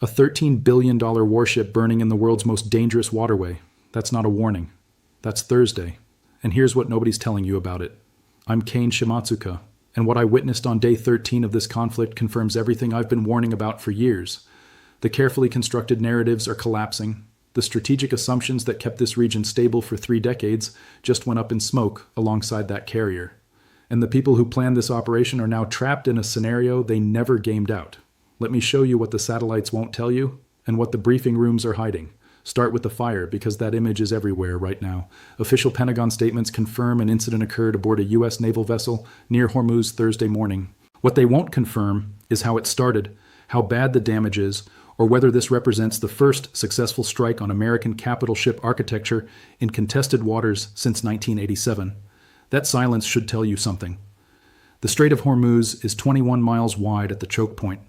A $13 billion warship burning in the world's most dangerous waterway. That's not a warning. That's Thursday. And here's what nobody's telling you about it. I'm Kane Shimatsuka, and what I witnessed on day 13 of this conflict confirms everything I've been warning about for years. The carefully constructed narratives are collapsing. The strategic assumptions that kept this region stable for 3 decades just went up in smoke alongside that carrier. And the people who planned this operation are now trapped in a scenario they never gamed out. Let me show you what the satellites won't tell you and what the briefing rooms are hiding. Start with the fire, because that image is everywhere right now. Official Pentagon statements confirm an incident occurred aboard a U.S. naval vessel near Hormuz Thursday morning. What they won't confirm is how it started, how bad the damage is, or whether this represents the first successful strike on American capital ship architecture in contested waters since 1987. That silence should tell you something. The Strait of Hormuz is 21 miles wide at the choke point.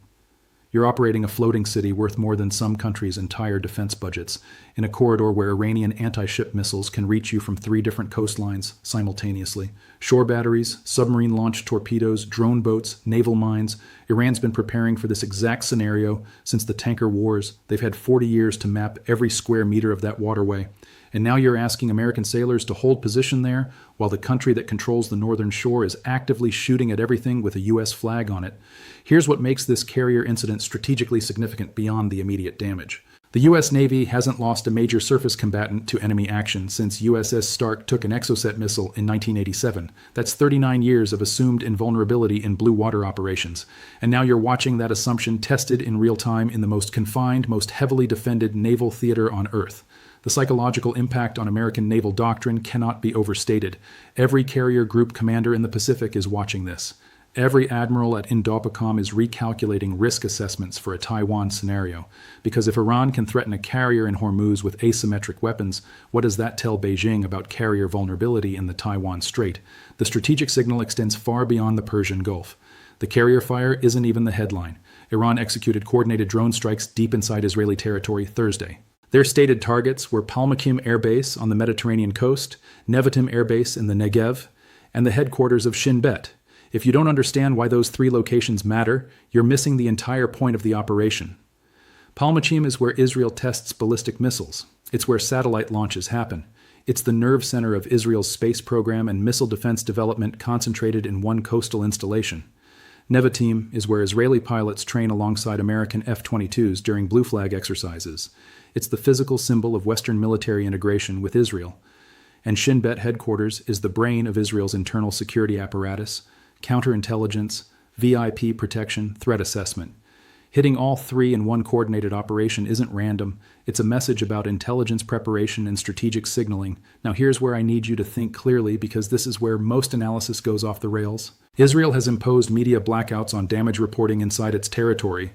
You're operating a floating city worth more than some countries' entire defense budgets, in a corridor where Iranian anti-ship missiles can reach you from 3 different coastlines simultaneously. Shore batteries, submarine-launched torpedoes, drone boats, naval mines. Iran's been preparing for this exact scenario since the tanker wars. They've had 40 years to map every square meter of that waterway. And now you're asking American sailors to hold position there while the country that controls the northern shore is actively shooting at everything with a U.S. flag on it. Here's what makes this carrier incident strategically significant beyond the immediate damage. The U.S. Navy hasn't lost a major surface combatant to enemy action since USS Stark took an Exocet missile in 1987. That's 39 years of assumed invulnerability in blue water operations. And now you're watching that assumption tested in real time in the most confined, most heavily defended naval theater on Earth. The psychological impact on American naval doctrine cannot be overstated. Every carrier group commander in the Pacific is watching this. Every admiral at Indopacom is recalculating risk assessments for a Taiwan scenario. Because if Iran can threaten a carrier in Hormuz with asymmetric weapons, what does that tell Beijing about carrier vulnerability in the Taiwan Strait? The strategic signal extends far beyond the Persian Gulf. The carrier fire isn't even the headline. Iran executed coordinated drone strikes deep inside Israeli territory Thursday. Their stated targets were Palmachim Air Base on the Mediterranean coast, Nevatim Air Base in the Negev, and the headquarters of Shin Bet. If you don't understand why those 3 locations matter, you're missing the entire point of the operation. Palmachim is where Israel tests ballistic missiles. It's where satellite launches happen. It's the nerve center of Israel's space program and missile defense development concentrated in one coastal installation. Nevatim is where Israeli pilots train alongside American F-22s during Blue Flag exercises. It's the physical symbol of Western military integration with Israel. And Shin Bet headquarters is the brain of Israel's internal security apparatus, counterintelligence, VIP protection, threat assessment. Hitting all 3 in one coordinated operation isn't random. It's a message about intelligence preparation and strategic signaling. Now here's where I need you to think clearly, because this is where most analysis goes off the rails. Israel has imposed media blackouts on damage reporting inside its territory.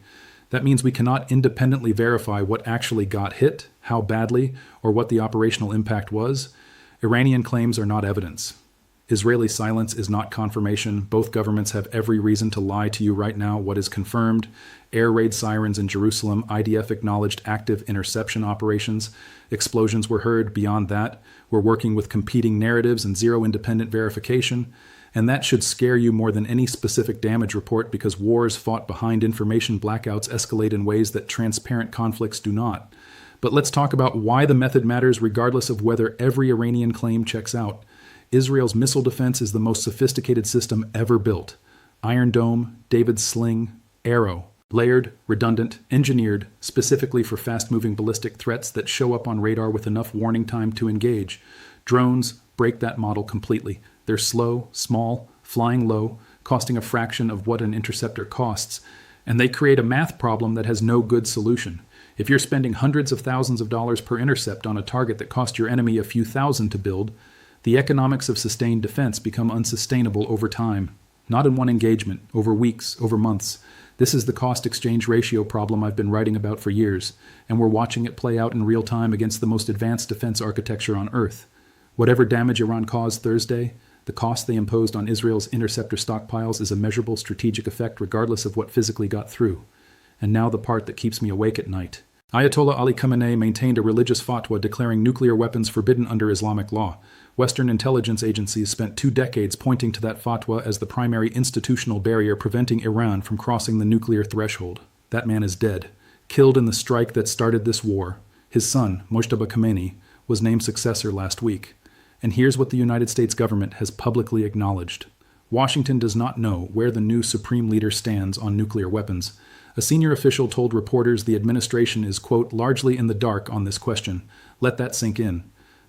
That means we cannot independently verify what actually got hit, how badly, or what the operational impact was. Iranian claims are not evidence. Israeli silence is not confirmation. Both governments have every reason to lie to you right now. What is confirmed? Air raid sirens in Jerusalem. IDF acknowledged active interception operations. Explosions were heard. Beyond that, we're working with competing narratives and zero independent verification. And that should scare you more than any specific damage report, because wars fought behind information blackouts escalate in ways that transparent conflicts do not. But let's talk about why the method matters regardless of whether every Iranian claim checks out. Israel's missile defense is the most sophisticated system ever built. Iron Dome, David's Sling, Arrow. Layered, redundant, engineered specifically for fast-moving ballistic threats that show up on radar with enough warning time to engage. Drones break that model completely. They're slow, small, flying low, costing a fraction of what an interceptor costs. And they create a math problem that has no good solution. If you're spending hundreds of thousands of dollars per intercept on a target that cost your enemy a few thousand to build, the economics of sustained defense become unsustainable over time. Not in one engagement, over weeks, over months. This is the cost-exchange ratio problem I've been writing about for years, and we're watching it play out in real time against the most advanced defense architecture on Earth. Whatever damage Iran caused Thursday, the cost they imposed on Israel's interceptor stockpiles is a measurable strategic effect regardless of what physically got through. And now the part that keeps me awake at night. Ayatollah Ali Khamenei maintained a religious fatwa declaring nuclear weapons forbidden under Islamic law. Western intelligence agencies spent 2 decades pointing to that fatwa as the primary institutional barrier preventing Iran from crossing the nuclear threshold. That man is dead. killed in the strike that started this war. His son, Mojtaba Khamenei, was named successor last week. And here's what the United States government has publicly acknowledged. Washington does not know where the new supreme leader stands on nuclear weapons. A senior official told reporters the administration is, quote, largely in the dark on this question. Let that sink in.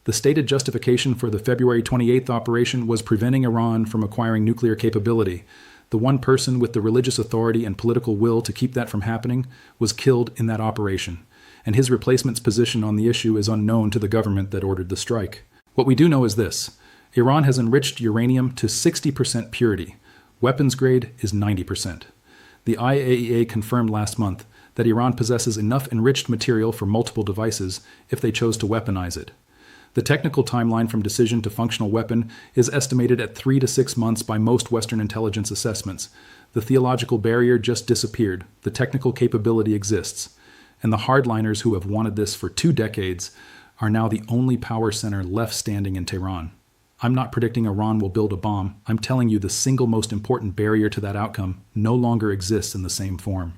The stated justification for the February 28th operation was preventing Iran from acquiring nuclear capability. The one person with the religious authority and political will to keep that from happening was killed in that operation, and his replacement's position on the issue is unknown to the government that ordered the strike. What we do know is this. Iran has enriched uranium to 60% purity. Weapons grade is 90%. The IAEA confirmed last month that Iran possesses enough enriched material for multiple devices if they chose to weaponize it. The technical timeline from decision to functional weapon is estimated at 3 to 6 months by most Western intelligence assessments. The theological barrier just disappeared. The technical capability exists. And the hardliners who have wanted this for 2 decades are now the only power center left standing in Tehran. I'm not predicting Iran will build a bomb. I'm telling you the single most important barrier to that outcome no longer exists in the same form.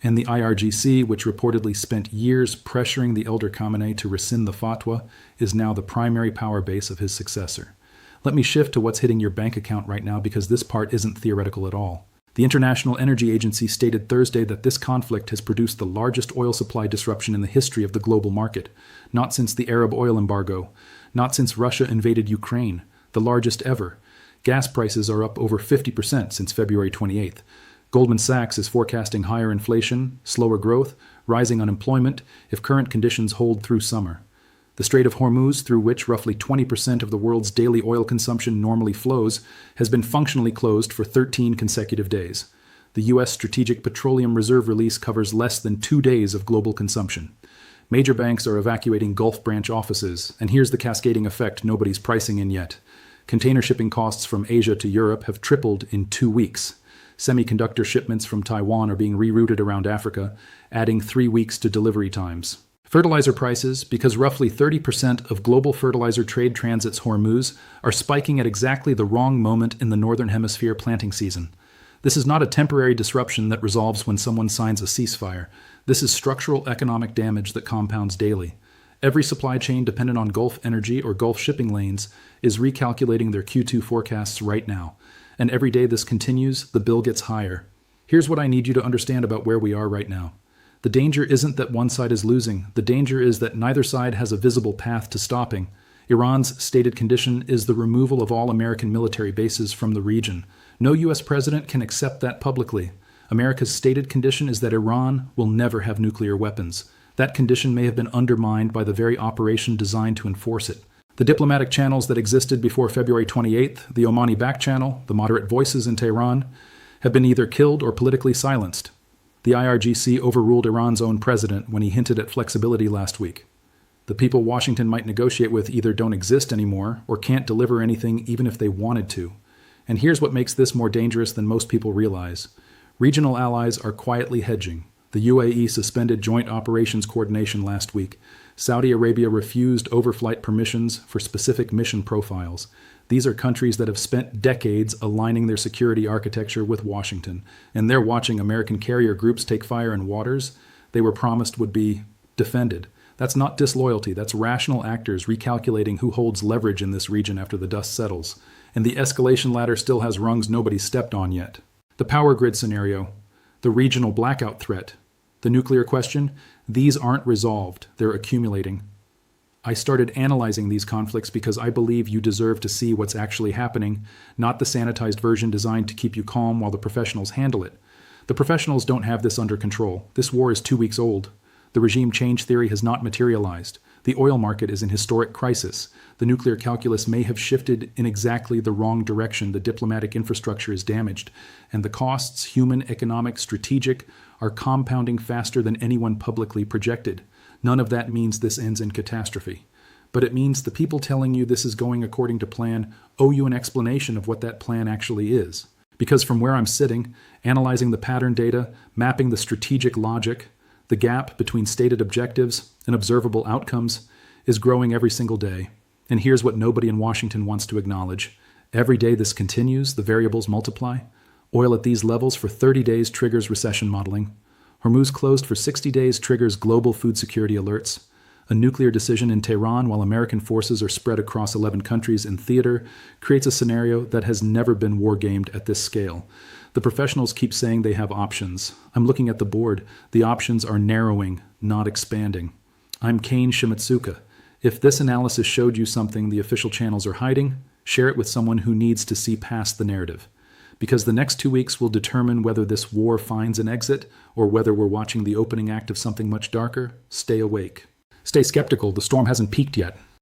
And the IRGC, which reportedly spent years pressuring the elder Khamenei to rescind the fatwa, is now the primary power base of his successor. Let me shift to what's hitting your bank account right now because this part isn't theoretical at all. The International Energy Agency stated Thursday that this conflict has produced the largest oil supply disruption in the history of the global market, not since the Arab oil embargo, not since Russia invaded Ukraine, the largest ever. Gas prices are up over 50% since February 28th. Goldman Sachs is forecasting higher inflation, slower growth, rising unemployment if current conditions hold through summer. The Strait of Hormuz, through which roughly 20% of the world's daily oil consumption normally flows, has been functionally closed for 13 consecutive days. The U.S. Strategic Petroleum Reserve release covers less than 2 days of global consumption. Major banks are evacuating Gulf branch offices, and here's the cascading effect nobody's pricing in yet. Container shipping costs from Asia to Europe have tripled in 2 weeks. Semiconductor shipments from Taiwan are being rerouted around Africa, adding 3 weeks to delivery times. Fertilizer prices, because roughly 30% of global fertilizer trade transits Hormuz, are spiking at exactly the wrong moment in the Northern Hemisphere planting season. This is not a temporary disruption that resolves when someone signs a ceasefire. This is structural economic damage that compounds daily. Every supply chain dependent on Gulf energy or Gulf shipping lanes is recalculating their Q2 forecasts right now. And every day this continues, the bill gets higher. Here's what I need you to understand about where we are right now. The danger isn't that one side is losing. The danger is that neither side has a visible path to stopping. Iran's stated condition is the removal of all American military bases from the region. No U.S. president can accept that publicly. America's stated condition is that Iran will never have nuclear weapons. That condition may have been undermined by the very operation designed to enforce it. The diplomatic channels that existed before February 28th, the Omani back channel, the moderate voices in Tehran, have been either killed or politically silenced. The IRGC overruled Iran's own president when he hinted at flexibility last week. The people Washington might negotiate with either don't exist anymore or can't deliver anything even if they wanted to. And here's what makes this more dangerous than most people realize. Regional allies are quietly hedging. The UAE suspended joint operations coordination last week. Saudi Arabia refused overflight permissions for specific mission profiles. These are countries that have spent decades aligning their security architecture with Washington, and they're watching American carrier groups take fire in waters they were promised would be defended. That's not disloyalty, that's rational actors recalculating who holds leverage in this region after the dust settles. And the escalation ladder still has rungs nobody's stepped on yet. The power grid scenario, the regional blackout threat, the nuclear question, these aren't resolved, they're accumulating. I started analyzing these conflicts because I believe you deserve to see what's actually happening, not the sanitized version designed to keep you calm while the professionals handle it. The professionals don't have this under control. This war is 2 weeks old. The regime change theory has not materialized. The oil market is in historic crisis. The nuclear calculus may have shifted in exactly the wrong direction. The diplomatic infrastructure is damaged. And the costs, human, economic, strategic, are compounding faster than anyone publicly projected. None of that means this ends in catastrophe. But it means the people telling you this is going according to plan owe you an explanation of what that plan actually is. Because from where I'm sitting, analyzing the pattern data, mapping the strategic logic, the gap between stated objectives and observable outcomes is growing every single day. And here's what nobody in Washington wants to acknowledge. Every day this continues, the variables multiply. Oil at these levels for 30 days triggers recession modeling. Hormuz closed for 60 days triggers global food security alerts. A nuclear decision in Tehran while American forces are spread across 11 countries in theater creates a scenario that has never been war-gamed at this scale. The professionals keep saying they have options. I'm looking at the board. The options are narrowing, not expanding. I'm Kane Shimatsuka. If this analysis showed you something the official channels are hiding, share it with someone who needs to see past the narrative. Because the next 2 weeks will determine whether this war finds an exit or whether we're watching the opening act of something much darker. Stay awake. Stay skeptical, the storm hasn't peaked yet.